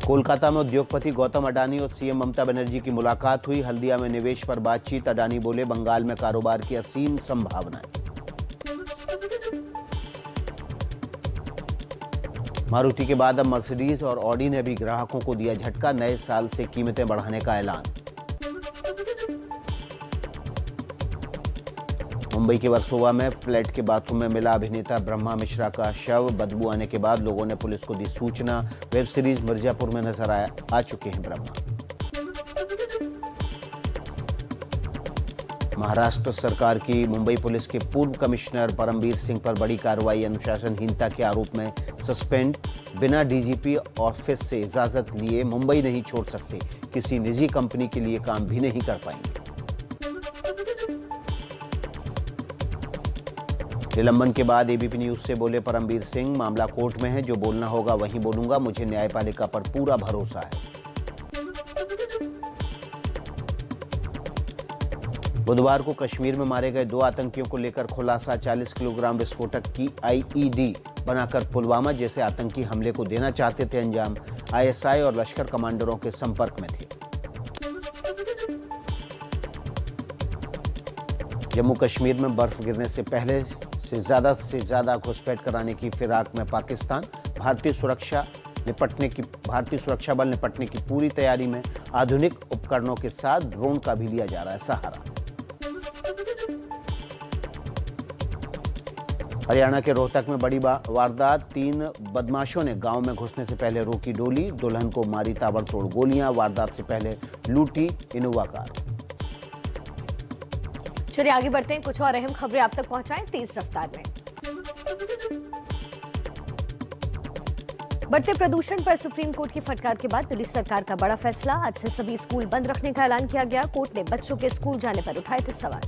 कोलकाता में उद्योगपति गौतम अडानी और सीएम ममता बनर्जी की मुलाकात हुई। हल्दिया में निवेश पर बातचीत। अडानी बोले, बंगाल में कारोबार की असीम संभावनाएं। मारुति के बाद अब मर्सिडीज और ऑडी ने भी ग्राहकों को दिया झटका। नए साल से कीमतें बढ़ाने का ऐलान। मुंबई के वर्सोवा में फ्लैट के बाथरूम में मिला अभिनेता ब्रह्मा मिश्रा का शव। बदबू आने के बाद लोगों ने पुलिस को दी सूचना। वेब सीरीज मिर्जापुर में नजर आ चुके हैं ब्रह्मा। महाराष्ट्र सरकार की मुंबई पुलिस के पूर्व कमिश्नर परमबीर सिंह पर बड़ी कार्रवाई। अनुशासनहीनता के आरोप में सस्पेंड। बिना डीजीपी ऑफिस से इजाजत लिए मुंबई नहीं छोड़ सकते। किसी निजी कंपनी के लिए काम भी नहीं कर पाएंगे। निलंबन के बाद एबीपी न्यूज से बोले परमबीर सिंह, मामला कोर्ट में है, जो बोलना होगा वहीं बोलूंगा। मुझे न्यायपालिका पर पूरा भरोसा है। बुधवार को कश्मीर में मारे गए 2 आतंकियों को लेकर खुलासा। 40 किलोग्राम विस्फोटक की आईईडी बनाकर पुलवामा जैसे आतंकी हमले को देना चाहते थे अंजाम। आईएसआई और लश्कर कमांडरों के संपर्क में थे। जम्मू कश्मीर में बर्फ गिरने से पहले से ज्यादा घुसपैठ कराने की फिराक में पाकिस्तान। भारतीय सुरक्षा बल निपटने की पूरी तैयारी में। आधुनिक उपकरणों के साथ ड्रोन का भी लिया जा रहा है सहारा। हरियाणा के रोहतक में बड़ी वारदात। 3 बदमाशों ने गांव में घुसने से पहले रोकी डोली। दुल्हन को मारी ताबड़तोड़ गोलियां। वारदात से पहले लूटी इनोवा कार। चलिए आगे बढ़ते हैं, कुछ और अहम खबरें आप तक पहुंचाएं तेज रफ्तार में। बढ़ते प्रदूषण पर सुप्रीम कोर्ट की फटकार के बाद दिल्ली सरकार का बड़ा फैसला। आज से सभी स्कूल बंद रखने का ऐलान किया गया। कोर्ट ने बच्चों के स्कूल जाने पर उठाए थे सवाल।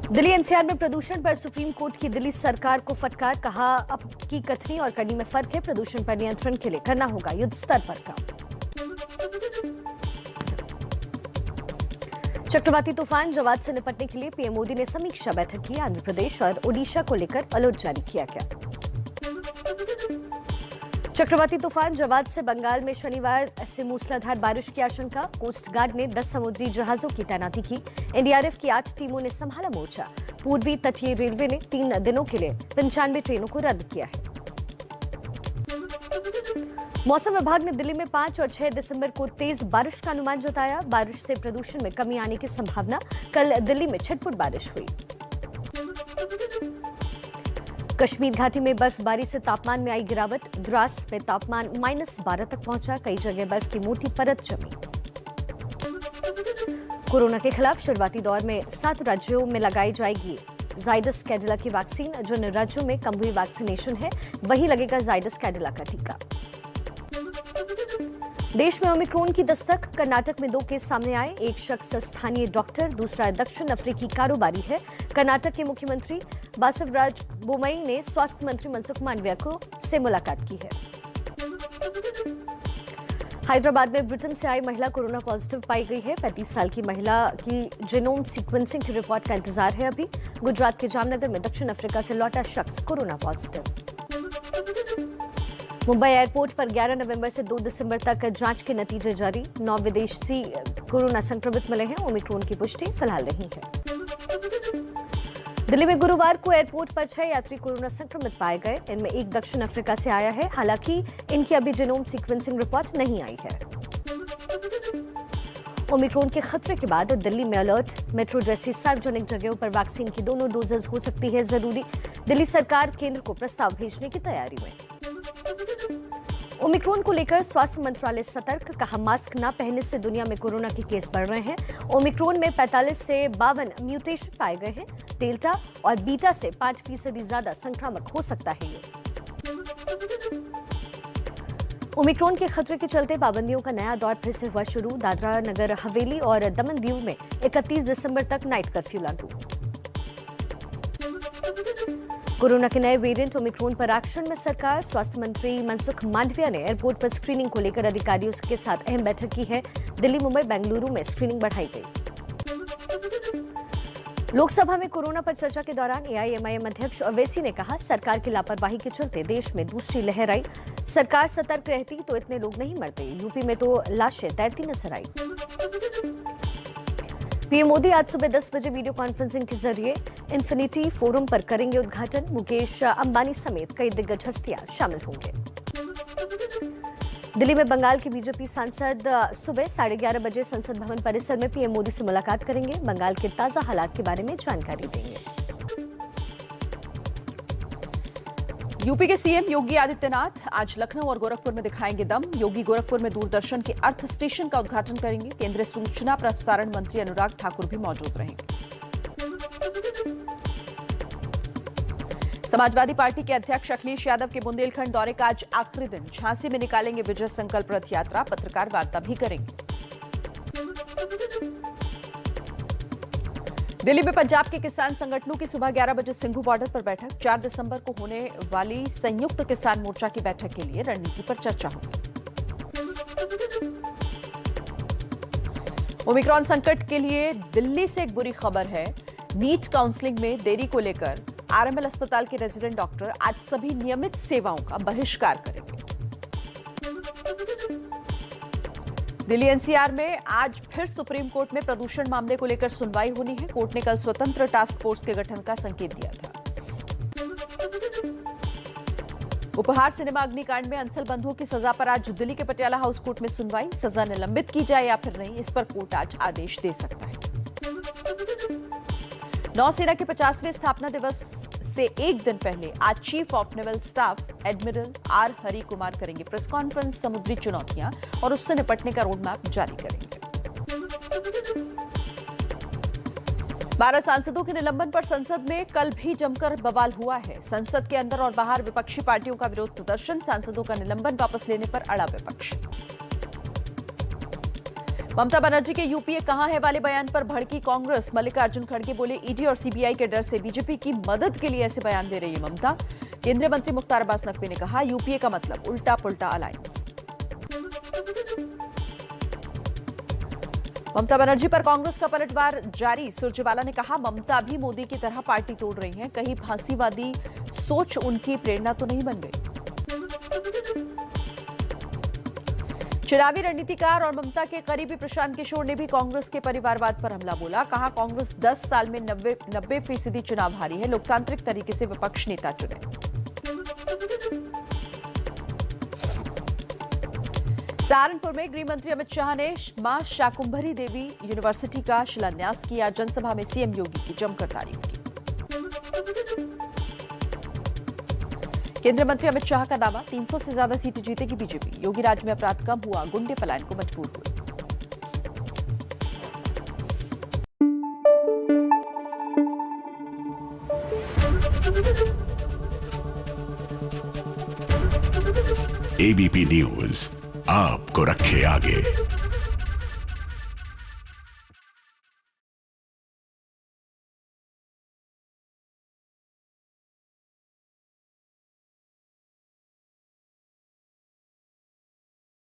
दिल्ली एनसीआर में प्रदूषण पर सुप्रीम कोर्ट की दिल्ली सरकार को फटकार। कहा, अब की कथनी और करनी में फर्क है। प्रदूषण पर नियंत्रण के लिए करना होगा युद्ध स्तर पर काम। चक्रवाती तूफान जवाद से निपटने के लिए पीएम मोदी ने समीक्षा बैठक की। आंध्र प्रदेश और ओडिशा को लेकर अलर्ट जारी किया गया। चक्रवाती तूफान जवाद से बंगाल में शनिवार से मूसलाधार बारिश की आशंका। कोस्ट गार्ड ने 10 समुद्री जहाजों की तैनाती की। एनडीआरएफ की 8 टीमों ने संभाला मोर्चा। पूर्वी तटीय रेलवे ने 3 दिनों के लिए 95 ट्रेनों को रद्द किया है। मौसम विभाग ने दिल्ली में 5 और 6 दिसंबर को तेज बारिश का अनुमान जताया। बारिश से प्रदूषण में कमी आने की संभावना। कल दिल्ली में छिटपुट बारिश हुई। कश्मीर घाटी में बर्फबारी से तापमान में आई गिरावट। द्रास में तापमान -12 तक पहुंचा। कई जगह बर्फ की मोटी परत जमी। कोरोना के खिलाफ शुरुआती दौर में 7 राज्यों में लगाई जाएगी जाइडस कैडिला की वैक्सीन। जिन राज्यों में कम हुई वैक्सीनेशन है वहीं लगेगा जाइडस कैडिला का टीका। देश में ओमिक्रॉन की दस्तक। कर्नाटक में 2 केस सामने आए। एक शख्स स्थानीय डॉक्टर, दूसरा दक्षिण अफ्रीकी कारोबारी है। कर्नाटक के मुख्यमंत्री बासवराज बोमई ने स्वास्थ्य मंत्री मनसुख मांडविया से मुलाकात की है। हैदराबाद में ब्रिटेन से आई महिला कोरोना पॉजिटिव पाई गई है। 35 साल की महिला की जीनोम सीक्वेंसिंग की रिपोर्ट का इंतजार है अभी। गुजरात के जामनगर में दक्षिण अफ्रीका से लौटा शख्स कोरोना पॉजिटिव। मुंबई एयरपोर्ट पर 11 नवंबर से 2 दिसंबर तक जांच के नतीजे जारी। 9 विदेशी कोरोना संक्रमित मिले हैं। ओमिक्रॉन की पुष्टि फिलहाल नहीं है। दिल्ली में गुरुवार को एयरपोर्ट पर 6 यात्री कोरोना संक्रमित पाए गए। इनमें एक दक्षिण अफ्रीका से आया है। हालांकि इनकी अभी जीनोम सीक्वेंसिंग रिपोर्ट नहीं आई है। ओमिक्रॉन के खतरे के बाद दिल्ली में अलर्ट। मेट्रो जैसी सार्वजनिक जगहों पर वैक्सीन की दोनों डोजेज हो सकती है जरूरी। दिल्ली सरकार केंद्र को प्रस्ताव भेजने की तैयारी में। ओमिक्रॉन को लेकर स्वास्थ्य मंत्रालय सतर्क। कहा, मास्क न पहनने से दुनिया में कोरोना के केस बढ़ रहे हैं। ओमिक्रॉन में 45 से 52 म्यूटेशन पाए गए हैं। डेल्टा और बीटा से 5% ज्यादा संक्रामक हो सकता है ये। ओमिक्रॉन के खतरे के चलते पाबंदियों का नया दौर फिर से हुआ शुरू। दादरा नगर हवेली और दमन दीव में 31 दिसंबर तक नाइट कर्फ्यू लागू। कोरोना के नए वेरिएंट ओमिक्रॉन पर एक्शन में सरकार। स्वास्थ्य मंत्री मनसुख मांडविया ने एयरपोर्ट पर स्क्रीनिंग को लेकर अधिकारियों के साथ अहम बैठक की है। दिल्ली, मुंबई, बेंगलुरु में स्क्रीनिंग बढ़ाई गई। लोकसभा में कोरोना पर चर्चा के दौरान एआईएमआईएम अध्यक्ष ओवैसी ने कहा, सरकार की लापरवाही के चलते देश में दूसरी लहर आई। सरकार सतर्क रहती तो इतने लोग नहीं मरते। यूपी में तो लाशें तैरती नजर आई। पीएम मोदी आज सुबह 10 बजे वीडियो कॉन्फ्रेंसिंग के जरिए इन्फिनिटी फोरम पर करेंगे उद्घाटन। मुकेश अंबानी समेत कई दिग्गज हस्तियां शामिल होंगे। दिल्ली में बंगाल के बीजेपी सांसद सुबह 11:30 बजे संसद भवन परिसर में पीएम मोदी से मुलाकात करेंगे। बंगाल के ताजा हालात के बारे में जानकारी देंगे। यूपी के सीएम योगी आदित्यनाथ आज लखनऊ और गोरखपुर में दिखाएंगे दम। योगी गोरखपुर में दूरदर्शन के अर्थ स्टेशन का उद्घाटन करेंगे। केंद्रीय सूचना प्रसारण मंत्री अनुराग ठाकुर भी मौजूद रहेंगे। समाजवादी पार्टी के अध्यक्ष अखिलेश यादव के बुंदेलखंड दौरे का आज आखिरी दिन। झांसी में निकालेंगे विजय संकल्प रथ यात्रा। पत्रकार वार्ता भी करेंगे। दिल्ली में पंजाब के किसान संगठनों की सुबह 11 बजे सिंघू बॉर्डर पर बैठक। 4 दिसंबर को होने वाली संयुक्त किसान मोर्चा की बैठक के लिए रणनीति पर चर्चा होगी। ओमिक्रॉन संकट के लिए दिल्ली से एक बुरी खबर है। नीट काउंसलिंग में देरी को लेकर आरएमएल अस्पताल के रेजिडेंट डॉक्टर आज सभी नियमित सेवाओं का बहिष्कार करेंगे। दिल्ली एनसीआर में आज फिर सुप्रीम कोर्ट में प्रदूषण मामले को लेकर सुनवाई होनी है। कोर्ट ने कल स्वतंत्र टास्क फोर्स के गठन का संकेत दिया था। उपहार सिनेमा अग्निकांड में अंसल बंधुओं की सजा पर आज दिल्ली के पटियाला हाउस कोर्ट में सुनवाई। सजा निलंबित की जाए या फिर नहीं, इस पर कोर्ट आज आदेश दे सकता है। नौसेना के 50वें स्थापना दिवस से एक दिन पहले आज chief of naval staff admiral R Hari Kumar करेंगे प्रेस कॉन्फ्रेंस। समुद्री चुनौतियां और उससे निपटने का रोड मैप जारी करेंगे। 12 सांसदों के निलंबन पर संसद में कल भी जमकर बवाल हुआ है। संसद के अंदर और बाहर विपक्षी पार्टियों का विरोध प्रदर्शन। सांसदों का निलंबन वापस लेने पर अड़ा विपक्ष। ममता बनर्जी के यूपीए कहां है वाले बयान पर भड़की कांग्रेस। मल्लिकार्जुन खड़गे बोले, ईडी और सीबीआई के डर से बीजेपी की मदद के लिए ऐसे बयान दे रही है ममता। केंद्रीय मंत्री मुख्तार अब्बास नकवी ने कहा, यूपीए का मतलब उल्टा पुल्टा अलायंस। ममता बनर्जी पर कांग्रेस का पलटवार जारी। सुरजेवाला ने कहा, ममता भी मोदी की तरह पार्टी तोड़ रही हैं। कहीं फांसीवादी सोच उनकी प्रेरणा तो नहीं बन गई। चुनावी रणनीतिकार और ममता के करीबी प्रशांत किशोर ने भी कांग्रेस के परिवारवाद पर हमला बोला। कहा, कांग्रेस 10 साल में 90% चुनाव हारी है। लोकतांत्रिक तरीके से विपक्ष नेता चुने। सहारनपुर में गृह मंत्री अमित शाह ने मां शाकुंभरी देवी यूनिवर्सिटी का शिलान्यास किया। जनसभा में सीएम योगी की जमकर तारीफ की। केंद्रीय मंत्री अमित शाह का दावा, 300 से ज्यादा सीटें जीतेगी बीजेपी। योगी राज में अपराध कम हुआ, गुंडे पलायन को मजबूर हुए। एबीपी न्यूज आपको रखे आगे।